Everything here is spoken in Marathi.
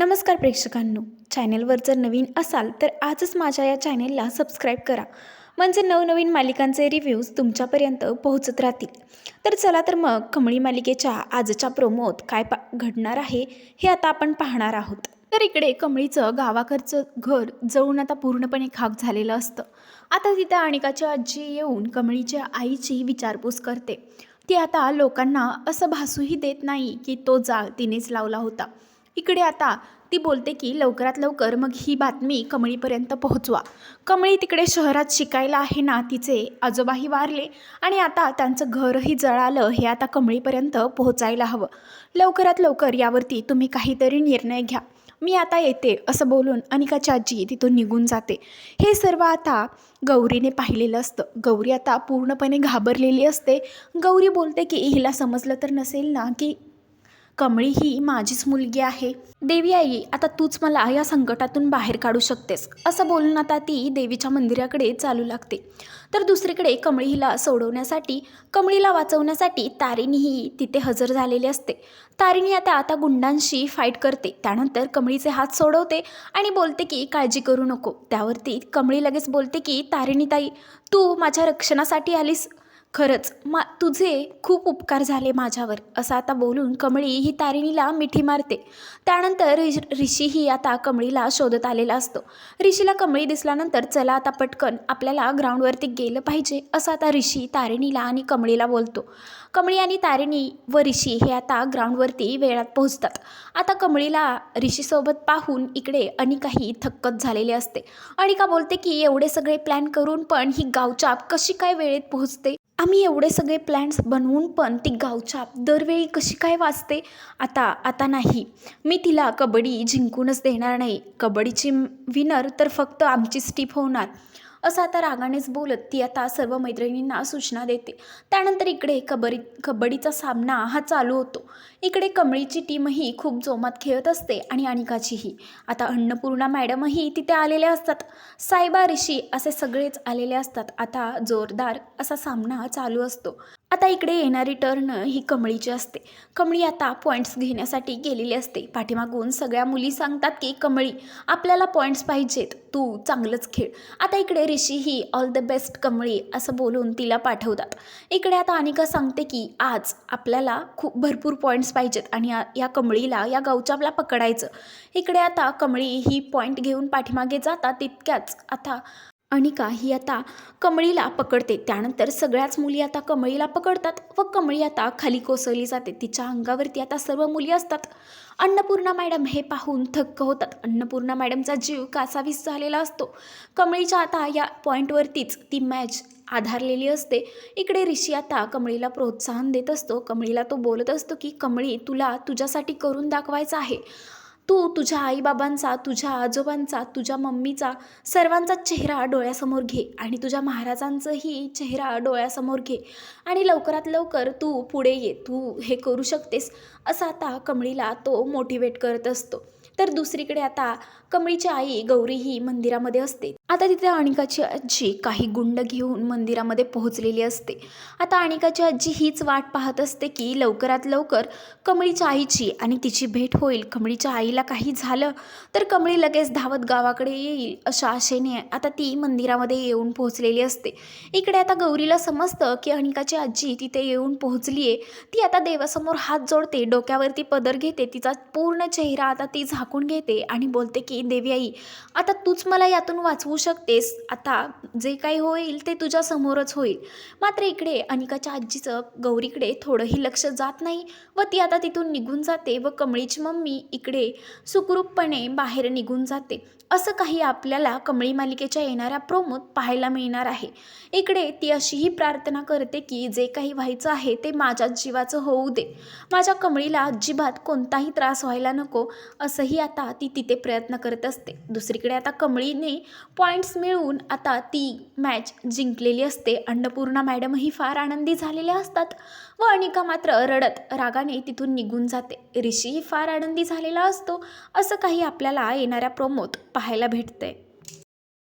नमस्कार प्रेक्षकांनो, चॅनलवर जर नवीन असाल तर आजच माझ्या या चॅनेलला सबस्क्राईब करा, म्हणजे नवनवीन मालिकांचे रिव्ह्यूज तुमच्यापर्यंत पोहोचत राहतील. तर चला तर मग कमळी मालिकेच्या आजच्या प्रोमोत काय घडणार आहे हे आता आपण पाहणार आहोत. तर इकडे कमळीचं गावाकडचं घर जळून आता पूर्णपणे खाक झालेलं असतं. आता तिथे अनिकाची आजी येऊन कमळीच्या आईची विचारपूस करते. ती आता लोकांना असं भासूही देत नाही की तो जाळ तिनेच लावला होता. इकडे आता ती बोलते की लवकरात लवकर मग ही बातमी कमळीपर्यंत पोहोचवा. कमळी तिकडे शहरात शिकायला आहे ना, तिचे आजोबाही वारले आणि आता त्यांचं घरही जळालं, हे आता कमळीपर्यंत पोहोचायला हवं. लवकरात लवकर यावरती तुम्ही काहीतरी निर्णय घ्या, मी आता येते, असं बोलून अनिकाची आजी तिथून निघून जाते. हे सर्व आता गौरीने पाहिलेलं असतं. गौरी आता पूर्णपणे घाबरलेली असते. गौरी बोलते की हिला समजलं तर नसेल ना की कमळी ही माझीच मुलगी आहे. देवी आई, आता तूच मला या संकटातून बाहेर काढू शकतेस, असं बोलून आता ती देवीच्या मंदिराकडे चालू लागते. तर दुसरीकडे कमळीला सोडवण्यासाठी, कमळीला वाचवण्यासाठी तारिणीही तिथे हजर झालेली असते. तारिणी आता गुंडांशी फाईट करते. त्यानंतर कमळीचे हात सोडवते आणि बोलते की काळजी करू नको. त्यावरती कमळी लगेच बोलते की तारिणीताई, तू माझ्या रक्षणासाठी आलीस, खरंच तुझे खूप उपकार झाले माझ्यावर, असं आता बोलून कमळी ही तारिणीला मिठी मारते. त्यानंतर ऋषीही आता कमळीला शोधत आलेला असतो. ऋषीला कमळी दिसल्यानंतर चला आता पटकन आपल्याला ग्राउंडवरती गेलं पाहिजे, असं आता ऋषी तारिणीला आणि कमळीला बोलतो. कमळी आणि तारिणी व ऋषी हे आता ग्राउंडवरती वेळात पोहोचतात. आता कमळीला ऋषीसोबत पाहून इकडे अनिकाही थक्कच झालेली असते. अनिका बोलते की एवढे सगळे प्लॅन करून पण ही गावचाप कशी काय वेळेत पोहोचते, आम्ही एवढे सगळे प्लॅन्स बनवून पण ती गावचाप दरवेळी कशी काय वाचते. आता नाही, मी तिला कबड्डी जिंकूनच देणार नाही. कबड्डीची विनर तर फक्त आमचीच टीप होणार, असं आता रागानेच बोलत ती आता सर्व मैत्रिणींना सूचना देते. त्यानंतर इकडे कबड्डीचा सामना हा चालू होतो. इकडे कमळीची टीमही खूप जोमात खेळत असते आणि अनिकाचीही. आता अन्नपूर्णा मॅडमही तिथे आलेल्या असतात. सायबा, ऋषी असे सगळेच आलेले असतात. आता जोरदार असा सामना चालू असतो. आता इकडे येणारी टर्न ही कमळीची असते. कमळी आता पॉईंट्स घेण्यासाठी गेलेली असते. पाठीमागून सगळ्या मुली सांगतात की कमळी, आपल्याला पॉईंट्स पाहिजेत, तू चांगलंच खेळ. आता इकडे ऋषीही ऑल द बेस्ट कमळी, असं बोलून तिला पाठवतात. इकडे आता अनिका सांगते की आज आपल्याला खूप भरपूर पॉईंट्स पाहिजेत आणि या कमळीला, या गावचापला पकडायचं. इकडे आता कमळी ही पॉईंट घेऊन पाठीमागे जातात. तितक्याच आता अनिका ही आता कमळीला पकडते. त्यानंतर सगळ्याच मुली आता कमळीला पकडतात व कमळी आता खाली कोसळली जाते. तिच्या अंगावरती आता सर्व मुली असतात. अन्नपूर्णा मॅडम हे पाहून थक्क होतात. अन्नपूर्णा मॅडमचा जीव कासावीस झालेला असतो. कमळीच्या आता या पॉईंटवरतीच ती मॅच आधारलेली असते. इकडे ऋषी आता कमळीला प्रोत्साहन देत असतो. कमळीला तो बोलत असतो की कमळी, तुला तुझ्यासाठी करून दाखवायचं आहे. तू तुझ्या आईबाबांचा, तुझ्या आजोबांचा, तुझ्या मम्मीचा, सर्वांचा चेहरा डोळ्यासमोर घे आणि तुझ्या महाराजांचाही चेहरा डोळ्यासमोर घे आणि लवकरात लवकर तू पुढे ये, तू हे करू शकतेस, असं आता कमळीला तो मोटिवेट करत असतो. तर दुसरीकडे आता कमळीची आई गौरी ही मंदिरामध्ये असते. आता तिथे अनिकाची आजी काही गुंड घेऊन मंदिरामध्ये पोहोचलेली असते. आता अनिकाची आजी हीच वाट पाहत असते की लवकरात लवकर कमळीच्या आईची आणि तिची भेट होईल. कमळीच्या आईला काही झालं तर कमळी लगेच धावत गावाकडे येईल, अशा आशेने आता ती मंदिरामध्ये येऊन पोहोचलेली असते. इकडे आता गौरीला समजतं की अनिकाची आजी तिथे येऊन पोहोचली आहे. ती आता देवासमोर हात जोडते, डोक्यावरती पदर घेते, तिचा पूर्ण चेहरा आता ती झाकून घेते आणि बोलते की देवी आई, आता तूच मला यातून वाचवू शकतेस. आता जे काही होईल ते तुझ्या समोरच होईल. मात्र इकडे अनिकाच्या आजीचं गौरीकडे थोडंही लक्ष जात नाही व ती आता तिथून निघून जाते व कमळीची मम्मी इकडे सुखरूपपणे बाहेर निघून जाते. असं काही आपल्याला कमळी मालिकेच्या येणाऱ्या प्रोमोत पाहायला मिळणार आहे. इकडे ती अशीही प्रार्थना करते की जे काही व्हायचं आहे ते माझ्याच जीवाचं होऊ दे, माझ्या कमळीला अजिबात कोणताही त्रास व्हायला नको, असंही आता ती तिथे प्रयत्न करत असते. दुसरीकडे आता कमळीने पॉईंट्स मिळवून आता ती मॅच जिंकलेली असते. अन्नपूर्णा मॅडमही फार आनंदी झालेल्या असतात व अनिका मात्र रडत रागाने तिथून निघून जाते. ऋषीही फार आनंदी झालेला असतो. असं काही आपल्याला येणाऱ्या प्रोमोत पाहायला भेटतंय.